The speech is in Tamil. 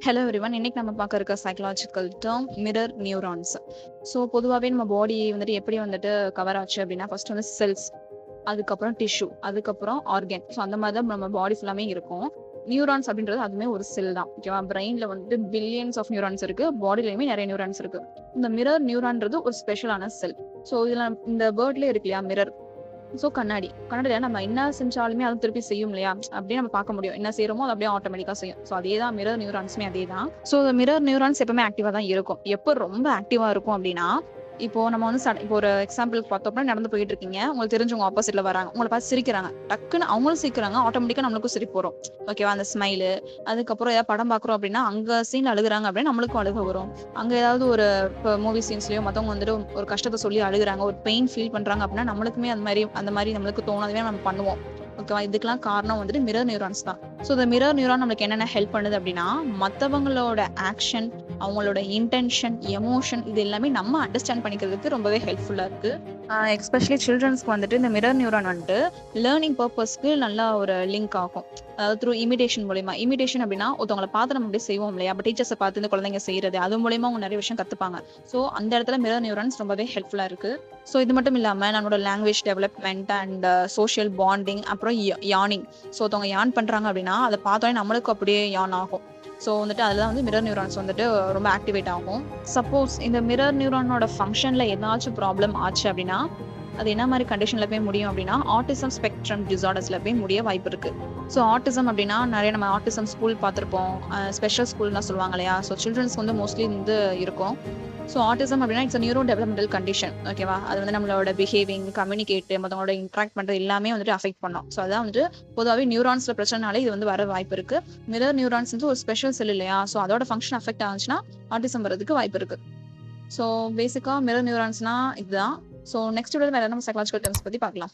Hello everyone. இன்னைக்கு நம்ம பார்க்க இருக்க psychological term mirror neurons. So பொதுவாகவே நம்ம பாடி வந்துட்டு எப்படி வந்துட்டு கவர் ஆச்சு அப்படின்னா, ஃபர்ஸ்ட் வந்து செல்ஸ், அதுக்கப்புறம் டிஷ்யூ, அதுக்கப்புறம் ஆர்கன். ஸோ அந்த மாதிரி தான் நம்ம பாடி ஃபுல்லாமே இருக்கும். நியூரான்ஸ் அப்படின்றது அதுவுமே ஒரு செல் தான். ஓகேவா? பிரெயின்ல வந்துட்டு பில்லியன்ஸ் ஆஃப் நியூரான்ஸ் இருக்கு, பாடியிலுமே நிறைய நியூரான்ஸ் இருக்கு. இந்த மிரர் நியூரான்றது ஒரு ஸ்பெஷலான செல். ஸோ இதுல இந்த வேர்ட்லேயே இருக்கு இல்லையா, மிரர். ஸோ கண்ணாடியில நம்ம என்ன செஞ்சாலுமே அது திருப்பி செய்யும் இல்லையா? அப்படியே நம்ம பார்க்க முடியும். என்ன செய்றோமோ அது அப்படியே ஆட்டோமேட்டிக்கா செய்யும். ஸோ அதே தான் மிரர் நியூரான்ஸுமே அதே தான். ஸோ மிரர் நியூரான்ஸ் எப்பவுமே ஆக்டிவா தான் இருக்கும். எப்போ ரொம்ப ஆக்டிவா இருக்கும் அப்படின்னா, இப்போ நம்ம வந்து இப்போ ஒரு எக்ஸாம்பிளுக்கு பார்த்தோம் அப்படின்னா, நடந்து போயிட்டு இருக்கீங்க. உங்களுக்கு தெரிஞ்சவங்க ஆப்போசிட்ல வராங்க. உங்கள பார்த்து சிரிக்கிறாங்க. டக்குன்னு அவங்களும் சிரிக்கிறாங்க. ஆட்டோமேட்டிக்கா நம்மளுக்கும் சிரிப்பு வரும். ஓகேவா? அந்த ஸ்மைலு. அதுக்கப்புறம் ஏதாவது படம் பார்க்குறோம் அப்படின்னா, அங்க சீன்ல அழுகுறாங்க அப்படின்னா நம்மளுக்கும் அழுகை வரும். அங்க ஏதாவது ஒரு இப்போ மூவி சீன்ஸ்லயோ மத்தவங்க வந்துட்டு ஒரு கஷ்டத்த சொல்லி அழுகுறாங்க, ஒரு பெயின் ஃபீல் பண்றாங்க அப்படின்னா நம்மளுக்குமே அந்த மாதிரி நம்மளுக்கு தோணாதவே நம்ம பண்ணுவோம். ஓகேவா? இதுக்கெல்லாம் காரணம் வந்துட்டு மிரர் நியூரான்ஸ் தான். ஸோ இந்த மிரர் நியூரான் நம்மளுக்கு என்னென்ன ஹெல்ப் பண்ணுது அப்படின்னா, மத்தவங்களோட ஆக்ஷன், அவங்களோட இன்டென்ஷன், எமோஷன் இது எல்லாமே நம்ம அண்டர்ஸ்டாண்ட் பண்ணிக்கிறதுக்கு ரொம்பவே ஹெல்ப்ஃபுல்லா இருக்கு. எஸ்பெஷலி சில்ட்ரன்ஸ்க்கு வந்துட்டு இந்த மிரர் நியூரான் வந்துட்டு லேர்னிங் பர்பஸ்க்கு நல்லா ஒரு லிங்க் ஆகும். அதாவது த்ரூ இமிடேஷன் மூலியமா. இமிடேஷன் அப்படின்னா ஒருத்தவங்களை பார்த்து நம்ம அப்படியே செய்வோம் இல்லையா? அப்போ டீச்சர்ஸை பார்த்து இந்த குழந்தைங்க செய்யறது, அது மூலியமா அவங்க நிறைய விஷயம் கத்துப்பாங்க. ஸோ அந்த இடத்துல மிரர் நியூரான்ஸ் ரொம்பவே ஹெல்ப்ஃபுல்லா இருக்கு. ஸோ இது மட்டும் இல்லாம நம்மளோட language development and social bonding, அப்புறம் யானிங். ஸோ ஒருத்தவங்க யான் பண்றாங்க அப்படின்னா அதை பார்த்தோன்னே நம்மளுக்கும் அப்படியே யான் ஆகும். ஸோ வந்துட்டு அதில் வந்து மிரர் நியூரான்ஸ் வந்துட்டு ரொம்ப ஆக்டிவேட் ஆகும். சப்போஸ் இந்த மிரர் நியூரானோட ஃபங்க்ஷன்ல ஏதாச்சும் ப்ராப்ளம் ஆச்சு அப்படின்னா, அது என்ன மாதிரி கண்டிஷன்ல போய் முடியும் அப்படின்னா, ஆட்டிசம் ஸ்பெக்ட்ரம் டிசார்டர்ஸ்ல போய் முடிய வாய்ப்பு இருக்கு. ஸோ ஆட்டிசம் அப்படின்னா நிறைய நம்ம ஆட்டிசம் ஸ்கூல் பார்த்துருப்போம், ஸ்பெஷல் ஸ்கூல்லாம் சொல்லுவாங்க இல்லையா? ஸோ சில்ட்ரன்ஸ்க்கு வந்து மோஸ்ட்லி வந்து இருக்கும். ஸோ ஆட்டிசம் அப்படின்னா இட்ஸ் நியூரோ டெவலப்மெண்டல் கண்டிஷன். ஓகேவா? அது வந்து நம்மளோட பிஹேவிங், கம்யூனிகேட், மற்றவங்களோட இன்ட்ராக்ட் பண்றது எல்லாமே வந்துட்டு அஃபெக்ட் பண்ணும். ஸோ அதான் வந்துட்டு பொதுவாகவே நியூரான்ஸ்ல பிரச்சனைனாலே இது வந்து வர வாய்ப்பு இருக்கு. மிரர் நியூரான்ஸ் வந்து ஒரு ஸ்பெஷல் செல் இல்லையா? ஸோ அதோட ஃபங்க்ஷன் அஃபெக்ட் ஆச்சுன்னா ஆட்டிசம் வரதுக்கு வாய்ப்பு இருக்கு. ஸோ பேசிக்கா மிரர் நியூரான்ஸ்னா இதுதான். ஸோ நெக்ஸ்ட் வீடியோல வேற நம்ம சைக்காலஜிக்கல் டெர்ம்ஸ் பத்தி பார்க்கலாம்.